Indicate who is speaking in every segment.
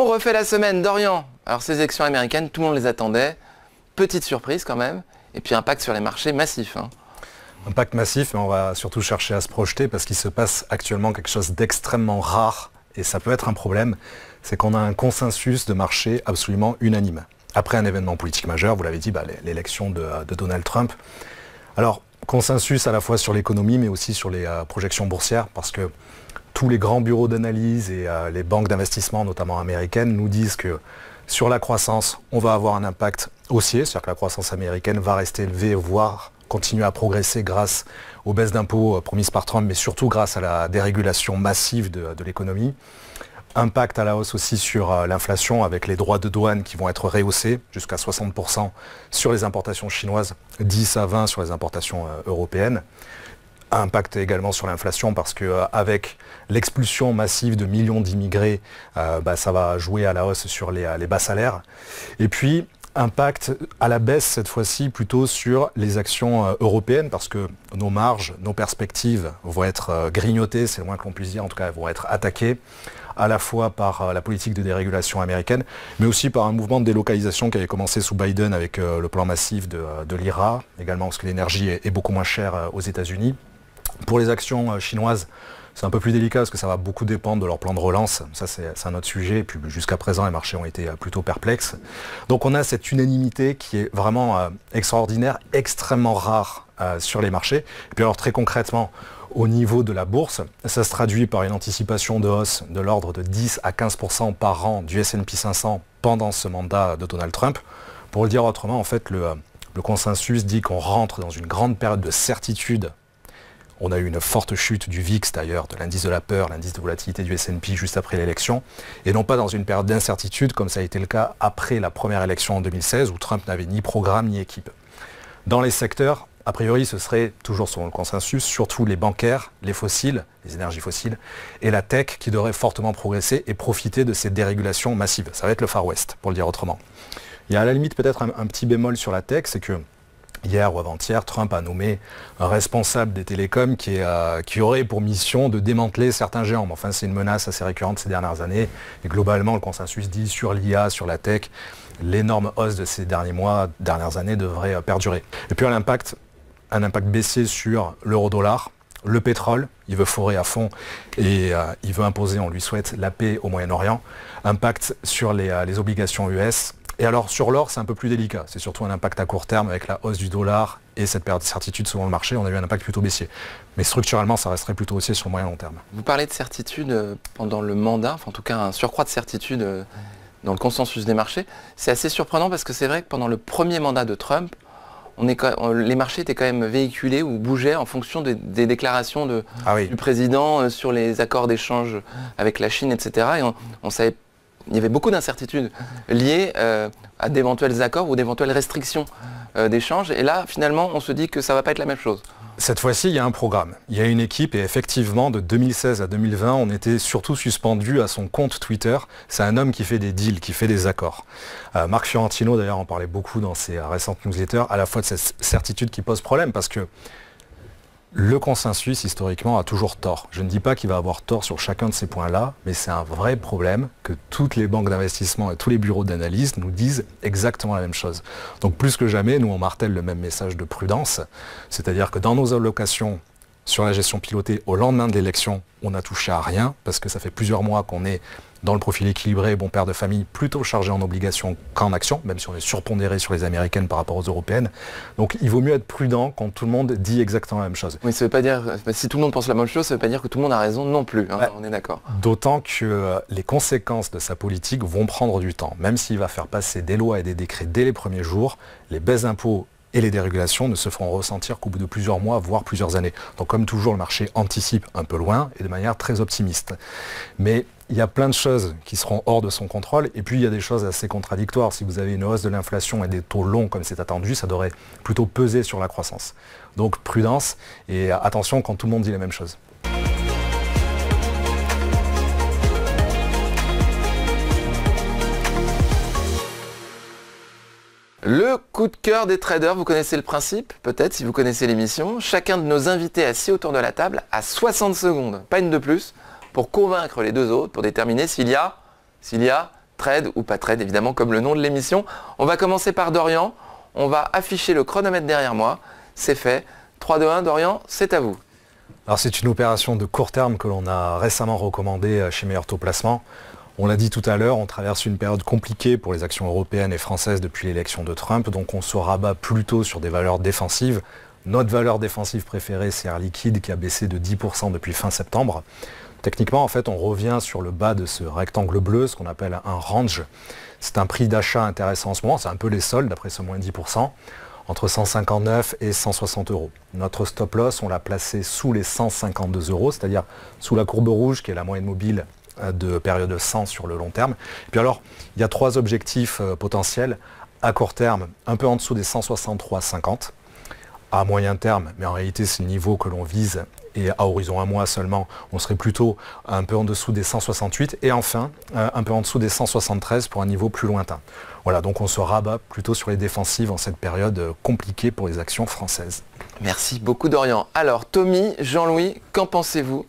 Speaker 1: On refait la semaine, Dorian. Alors ces élections américaines, tout le monde les attendait. Petite surprise quand même. Et puis impact sur les marchés massif.
Speaker 2: Impact massif, mais on va surtout chercher à se projeter parce qu'il se passe actuellement quelque chose d'extrêmement rare. Et ça peut être un problème. C'est qu'on a un consensus de marché absolument unanime. Après un événement politique majeur, vous l'avez dit, l'élection de Donald Trump. Alors, consensus à la fois sur l'économie, mais aussi sur les projections boursières, parce que tous les grands bureaux d'analyse et les banques d'investissement, notamment américaines, nous disent que sur la croissance, on va avoir un impact haussier, c'est-à-dire que la croissance américaine va rester élevée, voire continuer à progresser grâce aux baisses d'impôts promises par Trump, mais surtout grâce à la dérégulation massive de l'économie. Impact à la hausse aussi sur l'inflation avec les droits de douane qui vont être rehaussés jusqu'à 60% sur les importations chinoises, 10 à 20 sur les importations européennes. Impact également sur l'inflation parce qu'avec l'expulsion massive de millions d'immigrés, ça va jouer à la hausse sur les bas salaires. Et puis, impact à la baisse cette fois-ci plutôt sur les actions européennes parce que nos marges, nos perspectives vont être grignotées, c'est le moins que l'on puisse dire, en tout cas elles vont être attaquées à la fois par la politique de dérégulation américaine, mais aussi par un mouvement de délocalisation qui avait commencé sous Biden avec le plan massif de l'IRA, également parce que l'énergie est beaucoup moins chère aux États-Unis. Pour les actions chinoises, c'est un peu plus délicat parce que ça va beaucoup dépendre de leur plan de relance. Ça, c'est un autre sujet. Et puis jusqu'à présent, les marchés ont été plutôt perplexes. Donc on a cette unanimité qui est vraiment extraordinaire, extrêmement rare sur les marchés. Et puis alors très concrètement, au niveau de la bourse, ça se traduit par une anticipation de hausse de l'ordre de 10 à 15% par an du S&P 500 pendant ce mandat de Donald Trump. Pour le dire autrement, en fait, le consensus dit qu'on rentre dans une grande période de certitude. On a eu une forte chute du VIX d'ailleurs, de l'indice de la peur, l'indice de volatilité du S&P juste après l'élection, et non pas dans une période d'incertitude comme ça a été le cas après la première élection en 2016 où Trump n'avait ni programme ni équipe. Dans les secteurs, a priori ce serait, toujours selon le consensus, surtout les bancaires, les fossiles, les énergies fossiles, et la tech qui devrait fortement progresser et profiter de ces dérégulations massives. Ça va être le Far West, pour le dire autrement. Il y a à la limite peut-être un petit bémol sur la tech, c'est que hier ou avant-hier, Trump a nommé un responsable des télécoms qui aurait pour mission de démanteler certains géants. Mais enfin, c'est une menace assez récurrente ces dernières années. Et globalement, le consensus dit sur l'IA, sur la tech, l'énorme hausse de ces derniers mois, dernières années devrait perdurer. Et puis un impact baissier sur l'euro-dollar. Le pétrole, il veut forer à fond et il veut imposer, on lui souhaite, la paix au Moyen-Orient. Impact sur les obligations US. Et alors sur l'or, c'est un peu plus délicat. C'est surtout un impact à court terme avec la hausse du dollar et cette période de certitude selon le marché. On a eu un impact plutôt baissier. Mais structurellement, ça resterait plutôt haussier sur le moyen long terme.
Speaker 1: Vous parlez de certitude pendant le mandat, enfin en tout cas un surcroît de certitude dans le consensus des marchés. C'est assez surprenant parce que c'est vrai que pendant le premier mandat de Trump, les marchés étaient quand même véhiculés ou bougeaient en fonction des déclarations du président sur les accords d'échange avec la Chine, etc. Et on savait. Il y avait beaucoup d'incertitudes liées à d'éventuels accords ou d'éventuelles restrictions d'échange. Et là, finalement, on se dit que ça ne va pas être la même chose.
Speaker 2: Cette fois-ci, il y a un programme. Il y a une équipe et effectivement, de 2016 à 2020, on était surtout suspendu à son compte Twitter. C'est un homme qui fait des deals, qui fait des accords. Marc Fiorentino, d'ailleurs, en parlait beaucoup dans ses récentes newsletters, à la fois de cette certitude qui pose problème parce que le consensus, historiquement, a toujours tort. Je ne dis pas qu'il va avoir tort sur chacun de ces points-là, mais c'est un vrai problème que toutes les banques d'investissement et tous les bureaux d'analyse nous disent exactement la même chose. Donc plus que jamais, nous, on martèle le même message de prudence, c'est-à-dire que dans nos allocations sur la gestion pilotée au lendemain de l'élection, on n'a touché à rien, parce que ça fait plusieurs mois qu'on est dans le profil équilibré, bon père de famille, plutôt chargé en obligations qu'en actions, même si on est surpondéré sur les américaines par rapport aux européennes. Donc il vaut mieux être prudent quand tout le monde dit exactement la même chose.
Speaker 1: Oui, ça veut pas dire, si tout le monde pense la même chose, ça ne veut pas dire que tout le monde a raison non plus, hein, ouais. On est d'accord.
Speaker 2: D'autant que les conséquences de sa politique vont prendre du temps. Même s'il va faire passer des lois et des décrets dès les premiers jours, les baisses d'impôts et les dérégulations ne se feront ressentir qu'au bout de plusieurs mois, voire plusieurs années. Donc comme toujours, le marché anticipe un peu loin et de manière très optimiste. Mais il y a plein de choses qui seront hors de son contrôle et puis il y a des choses assez contradictoires. Si vous avez une hausse de l'inflation et des taux longs comme c'est attendu, ça devrait plutôt peser sur la croissance. Donc prudence et attention quand tout le monde dit la même chose.
Speaker 1: Le coup de cœur des traders, vous connaissez le principe, peut-être si vous connaissez l'émission. Chacun de nos invités assis autour de la table a 60 secondes, pas une de plus, pour convaincre les deux autres, pour déterminer s'il y a trade ou pas trade, évidemment, comme le nom de l'émission. On va commencer par Dorian. On va afficher le chronomètre derrière moi. C'est fait. 3, 2, 1, Dorian, c'est à vous.
Speaker 2: Alors c'est une opération de court terme que l'on a récemment recommandée chez Meilleur Taux Placement. On l'a dit tout à l'heure, on traverse une période compliquée pour les actions européennes et françaises depuis l'élection de Trump, donc on se rabat plutôt sur des valeurs défensives. Notre valeur défensive préférée, c'est Air Liquide qui a baissé de 10% depuis fin septembre. Techniquement, en fait, on revient sur le bas de ce rectangle bleu, ce qu'on appelle un range. C'est un prix d'achat intéressant en ce moment, c'est un peu les soldes d'après ce moins 10%, entre 159 et 160 euros. Notre stop loss, on l'a placé sous les 152 euros, c'est-à-dire sous la courbe rouge qui est la moyenne mobile de période 100 sur le long terme. Et puis alors, il y a 3 objectifs potentiels. À court terme, un peu en dessous des 163,50. À moyen terme, mais en réalité c'est le niveau que l'on vise, et à horizon 1 mois seulement, on serait plutôt un peu en dessous des 168. Et enfin, un peu en dessous des 173 pour un niveau plus lointain. Voilà, donc on se rabat plutôt sur les défensives en cette période compliquée pour les actions françaises.
Speaker 1: Merci beaucoup Dorian. Alors Tommy, Jean-Louis, qu'en pensez-vous?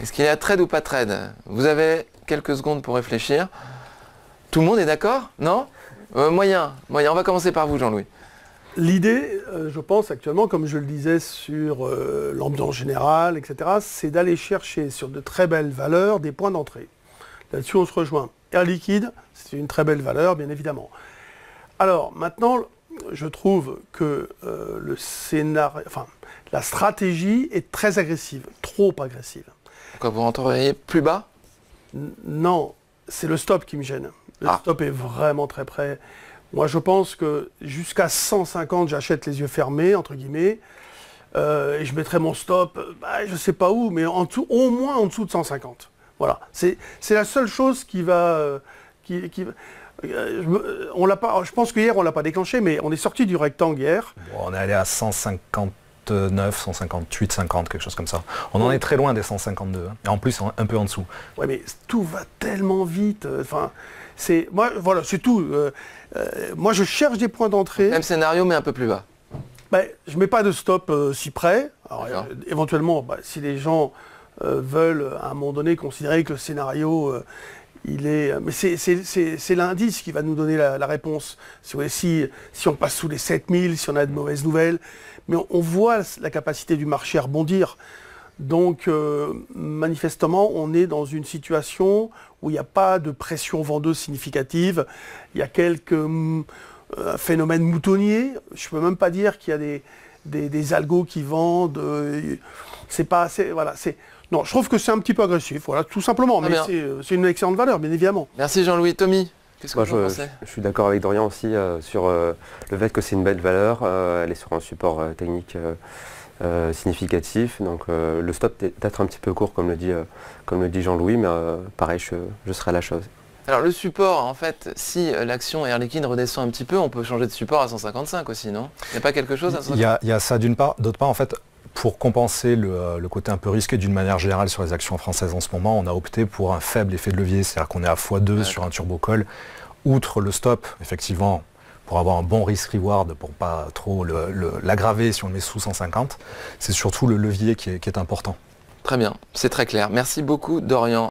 Speaker 1: Est-ce qu'il y a trade ou pas trade? Vous avez quelques secondes pour réfléchir. Tout le monde est d'accord? Non? Moyen. On va commencer par vous Jean-Louis.
Speaker 3: L'idée, je pense actuellement, comme je le disais sur l'ambiance générale, etc., c'est d'aller chercher sur de très belles valeurs des points d'entrée. Là-dessus, on se rejoint. Air Liquide, c'est une très belle valeur, bien évidemment. Alors, maintenant, je trouve que le scénario, la stratégie est très agressive, trop agressive.
Speaker 1: Pourquoi vous rentreriez plus bas?
Speaker 3: Non, c'est le stop qui me gêne. Le stop est vraiment très près. Moi, je pense que jusqu'à 150, j'achète les yeux fermés, entre guillemets, et je mettrai mon stop, je ne sais pas où, mais en dessous, au moins en dessous de 150. Voilà, c'est la seule chose qui va... on l'a pas, je pense qu'hier, on ne l'a pas déclenché, mais on est sorti du rectangle hier.
Speaker 2: Bon, on est allé à 159, 158, 50, quelque chose comme ça. On en est très loin des 152, hein, et en plus un peu en dessous.
Speaker 3: Oui, mais tout va tellement vite. Moi, voilà, c'est tout. Moi, je cherche des points d'entrée.
Speaker 1: Même scénario, mais un peu plus bas.
Speaker 3: Je ne mets pas de stop si près. Alors, éventuellement, si les gens veulent, à un moment donné, considérer que le scénario, il est... Mais c'est l'indice qui va nous donner la réponse. Si on passe sous les 7000, si on a de mauvaises nouvelles. Mais on voit la capacité du marché à rebondir. Donc, manifestement, on est dans une situation où il n'y a pas de pression vendeuse significative. Il y a quelques phénomènes moutonniers. Je ne peux même pas dire qu'il y a des algos qui vendent. C'est pas assez... Voilà, non, je trouve que c'est un petit peu agressif, voilà, tout simplement. Mais c'est une excellente valeur, bien évidemment.
Speaker 1: Merci Jean-Louis. Tommy, qu'est-ce que vous en pensez?
Speaker 4: Je suis d'accord avec Dorian aussi sur le fait que c'est une belle valeur. Elle est sur un support technique significatif. Donc le stop est peut-être un petit peu court, comme le dit Jean-Louis, mais pareil, je serai à la chose.
Speaker 1: Alors le support, en fait, si l'action Air Liquide redescend un petit peu, on peut changer de support à 155 aussi, non? Il n'y a pas quelque chose à 155?
Speaker 2: Il y a ça d'une part. D'autre part, en fait, pour compenser le côté un peu risqué d'une manière générale sur les actions françaises en ce moment, on a opté pour un faible effet de levier, c'est-à-dire qu'on est à x2 sur un turbo-call. Outre le stop, effectivement, pour avoir un bon risk-reward, pour pas trop l'aggraver si on le met sous 150, c'est surtout le levier qui est important.
Speaker 1: Très bien, c'est très clair. Merci beaucoup Dorian.